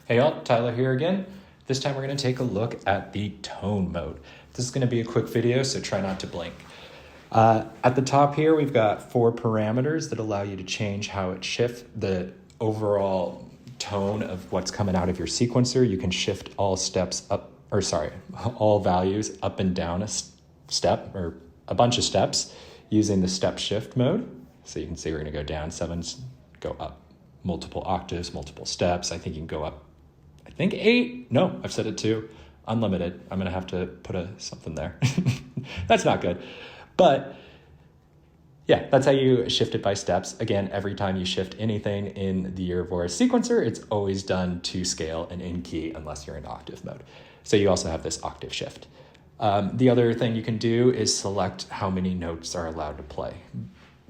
Hey all, Tyler here again. This time we're going to take a look at the tone mode. This is going to be a quick video, so try not to blink. At the top here, we've got 4 parameters that allow you to change how it shifts the overall tone of what's coming out of your sequencer. You can shift all values up and down a step or a bunch of steps using the step shift mode. So you can see we're going to go down 7, go up multiple octaves, multiple steps. I think you can go up 8. No, I've said it 2. Unlimited. I'm going to have to put something there. That's not good. But yeah, that's how you shift it by steps. Again, every time you shift anything in the Ouroboros sequencer, it's always done to scale and in key unless you're in octave mode. So you also have this octave shift. The other thing you can do is select how many notes are allowed to play.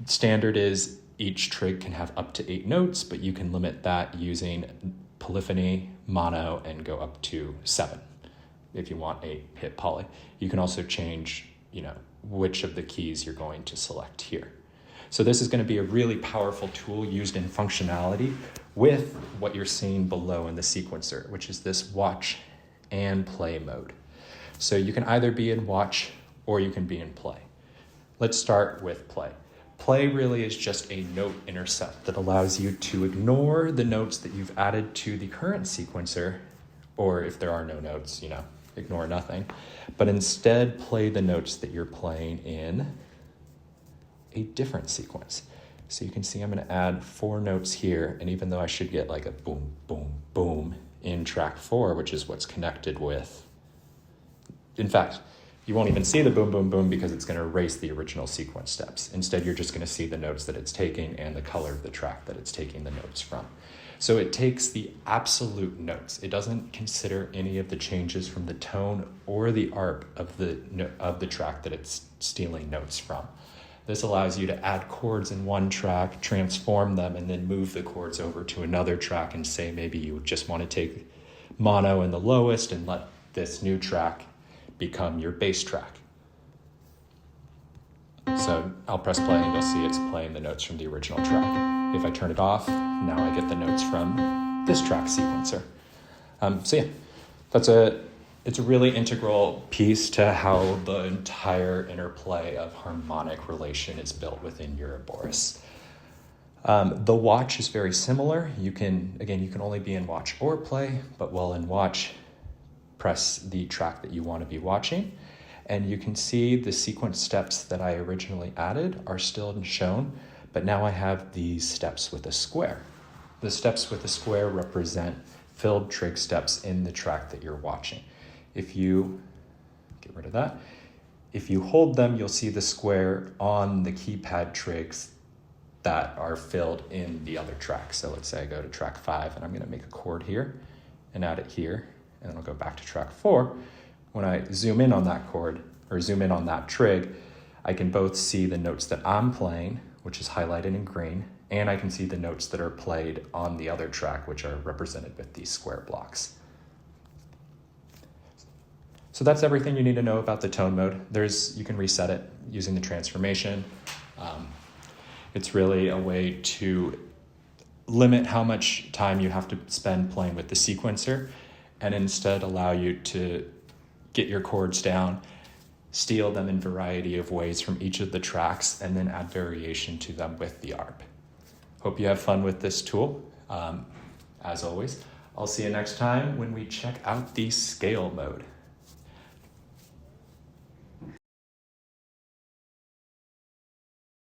Standard is each trig can have up to 8 notes, but you can limit that using polyphony, mono, and go up to 7 if you want a hit poly. You can also change, which of the keys you're going to select here. So this is going to be a really powerful tool used in functionality with what you're seeing below in the sequencer, which is this watch and play mode. So you can either be in watch or you can be in play. Let's start with play. Play really is just a note intercept that allows you to ignore the notes that you've added to the current sequencer, or if there are no notes, ignore nothing, but instead play the notes that you're playing in a different sequence. So you can see I'm going to add 4 notes here, and even though I should get like a boom, boom, boom in track 4, which is what's connected with, in fact, you won't even see the boom, boom, boom because it's going to erase the original sequence steps. Instead, you're just going to see the notes that it's taking and the color of the track that it's taking the notes from. So it takes the absolute notes. It doesn't consider any of the changes from the tone or the arp of the track that it's stealing notes from. This allows you to add chords in one track, transform them, and then move the chords over to another track and say maybe you just want to take mono in the lowest and let this new track become your bass track. So I'll press play and you'll see it's playing the notes from the original track. If I turn it off, now I get the notes from this track sequencer. It's a really integral piece to how the entire interplay of harmonic relation is built within Ouroboros. The watch is very similar. You can only be in watch or play, but while in watch, press the track that you want to be watching, and you can see the sequence steps that I originally added are still shown, but now I have these steps with a square. The steps with a square represent filled trig steps in the track that you're watching. If you get rid of that, if you hold them, you'll see the square on the keypad trigs that are filled in the other track. So let's say I go to track 5 and I'm going to make a chord here and add it here. And then I'll go back to track 4. When I zoom in on that chord, or zoom in on that trig, I can both see the notes that I'm playing, which is highlighted in green, and I can see the notes that are played on the other track, which are represented with these square blocks. So that's everything you need to know about the tone mode. You can reset it using the transformation. It's really a way to limit how much time you have to spend playing with the sequencer, and instead allow you to get your chords down, steal them in a variety of ways from each of the tracks, and then add variation to them with the ARP. Hope you have fun with this tool. As always, I'll see you next time when we check out the scale mode.